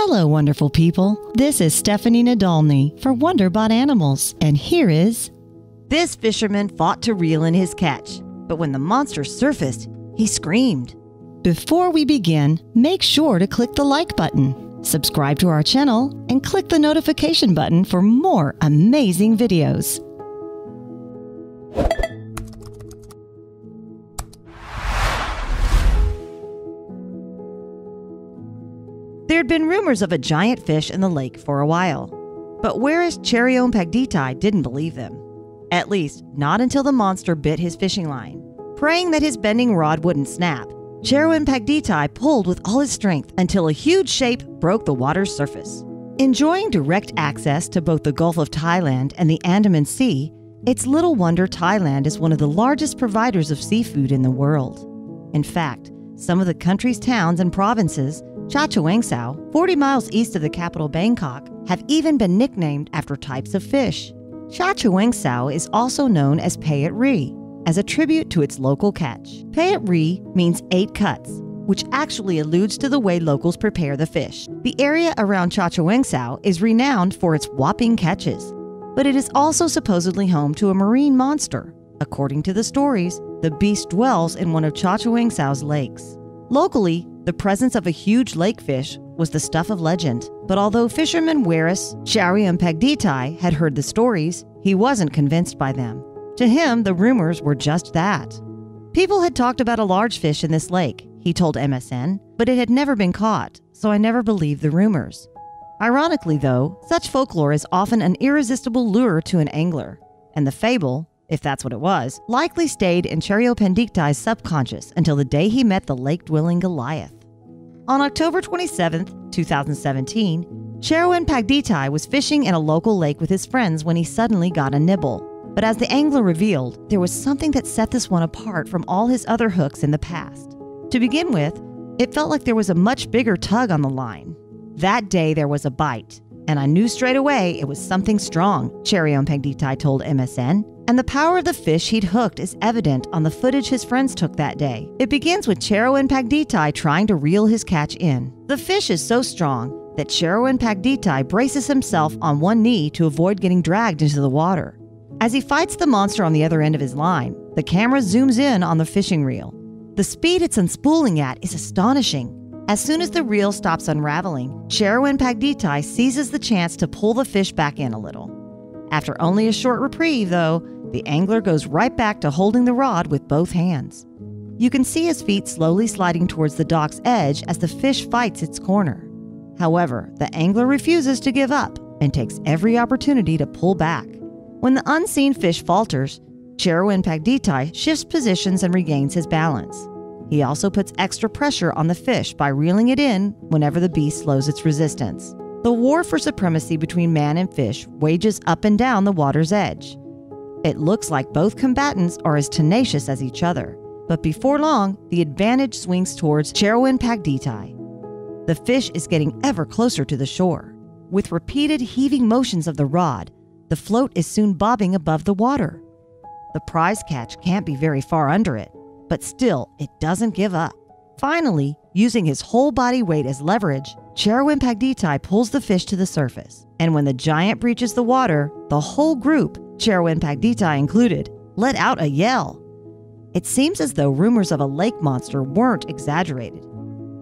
Hello, wonderful people. This is Stephanie Nadolny for Wonderbot Animals, and here is... This fisherman fought to reel in his catch, but when the monster surfaced, he screamed. Before we begin, make sure to click the like button, subscribe to our channel, and click the notification button for more amazing videos. There had been rumors of a giant fish in the lake for a while, but whereas Pagditai didn't believe them. At least, not until the monster bit his fishing line. Praying that his bending rod wouldn't snap, Pagditai pulled with all his strength until a huge shape broke the water's surface. Enjoying direct access to both the Gulf of Thailand and the Andaman Sea, it's little wonder Thailand is one of the largest providers of seafood in the world. In fact, some of the country's towns and provinces, Chachoengsao, 40 miles east of the capital Bangkok, have even been nicknamed after types of fish. Chachoengsao is also known as Payet Ri, as a tribute to its local catch. Payet Ri means 8 cuts, which actually alludes to the way locals prepare the fish. The area around Chachoengsao is renowned for its whopping catches, but it is also supposedly home to a marine monster. According to the stories, the beast dwells in one of Chachoengsao's lakes. Locally, the presence of a huge lake fish was the stuff of legend, but although fisherman Waris Pagditai had heard the stories, he wasn't convinced by them. To him, the rumors were just that. People had talked about a large fish in this lake, he told MSN, but it had never been caught, so I never believed the rumors. Ironically, though, such folklore is often an irresistible lure to an angler, and the fable, if that's what it was, likely stayed in Pagditai's subconscious until the day he met the lake-dwelling Goliath. On October 27, 2017, Pagditai was fishing in a local lake with his friends when he suddenly got a nibble. But as the angler revealed, there was something that set this one apart from all his other hooks in the past. To begin with, it felt like there was a much bigger tug on the line. That day there was a bite, and I knew straight away it was something strong, Pagditai told MSN. And the power of the fish he'd hooked is evident on the footage his friends took that day. It begins with Pagditai trying to reel his catch in. The fish is so strong that Pagditai braces himself on one knee to avoid getting dragged into the water. As he fights the monster on the other end of his line, the camera zooms in on the fishing reel. The speed it's unspooling at is astonishing. As soon as the reel stops unraveling, Pagditai seizes the chance to pull the fish back in a little. After only a short reprieve, though, the angler goes right back to holding the rod with both hands. You can see his feet slowly sliding towards the dock's edge as the fish fights its corner. However, the angler refuses to give up and takes every opportunity to pull back. When the unseen fish falters, Pagditai shifts positions and regains his balance. He also puts extra pressure on the fish by reeling it in whenever the beast slows its resistance. The war for supremacy between man and fish wages up and down the water's edge. It looks like both combatants are as tenacious as each other, but before long, the advantage swings towards Pagditai. The fish is getting ever closer to the shore. With repeated heaving motions of the rod, the float is soon bobbing above the water. The prize catch can't be very far under it, but still, it doesn't give up. Finally, using his whole body weight as leverage, Pagditai pulls the fish to the surface. And when the giant breaches the water, the whole group, Pagditai included, let out a yell. It seems as though rumors of a lake monster weren't exaggerated.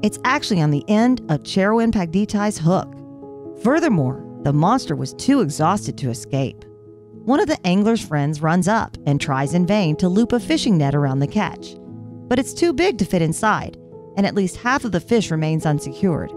It's actually on the end of Pagditai's hook. Furthermore, the monster was too exhausted to escape. One of the angler's friends runs up and tries in vain to loop a fishing net around the catch. But it's too big to fit inside, and at least half of the fish remains unsecured.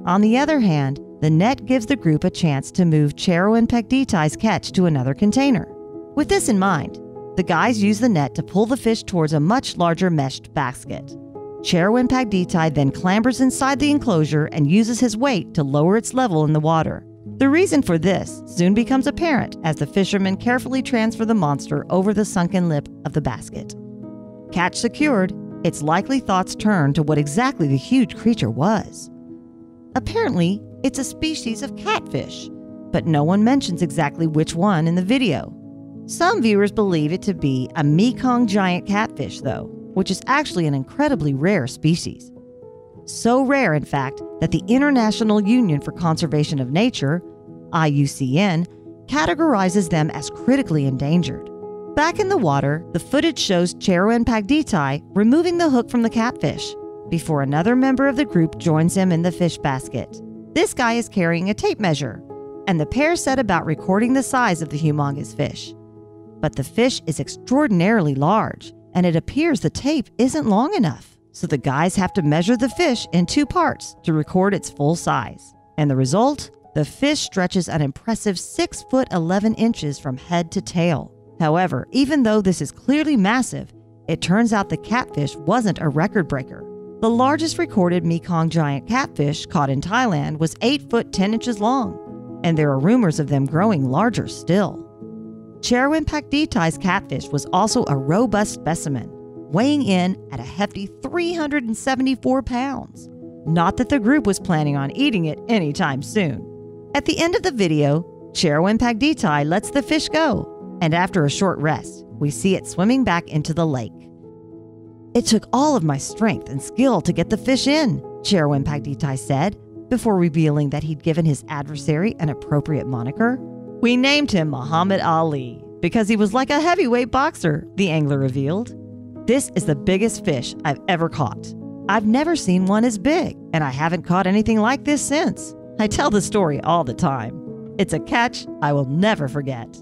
On the other hand, the net gives the group a chance to move Pagditai's catch to another container. With this in mind, the guys use the net to pull the fish towards a much larger meshed basket. Pagditai then clambers inside the enclosure and uses his weight to lower its level in the water. The reason for this soon becomes apparent as the fishermen carefully transfer the monster over the sunken lip of the basket. Catch secured, its likely thoughts turn to what exactly the huge creature was. Apparently, it's a species of catfish, but no one mentions exactly which one in the video. Some viewers believe it to be a Mekong giant catfish, though, which is actually an incredibly rare species. So rare, in fact, that the International Union for Conservation of Nature, IUCN, categorizes them as critically endangered. Back in the water, the footage shows Charoen Pagditai removing the hook from the catfish before another member of the group joins him in the fish basket. This guy is carrying a tape measure, and the pair set about recording the size of the humongous fish. But the fish is extraordinarily large, and it appears the tape isn't long enough, so the guys have to measure the fish in 2 parts to record its full size. And the result? The fish stretches an impressive 6 foot 11 inches from head to tail. However, even though this is clearly massive, it turns out the catfish wasn't a record breaker. The largest recorded Mekong giant catfish caught in Thailand was 8 foot 10 inches long, and there are rumors of them growing larger still. Charoen Pagditai's catfish was also a robust specimen, weighing in at a hefty 374 pounds. Not that the group was planning on eating it anytime soon. At the end of the video, Charoen Pagditai lets the fish go, and after a short rest, we see it swimming back into the lake. "It took all of my strength and skill to get the fish in," Charoen Pagditai said, before revealing that he'd given his adversary an appropriate moniker. "We named him Muhammad Ali because he was like a heavyweight boxer," the angler revealed. "This is the biggest fish I've ever caught. I've never seen one as big, and I haven't caught anything like this since. I tell the story all the time. It's a catch I will never forget."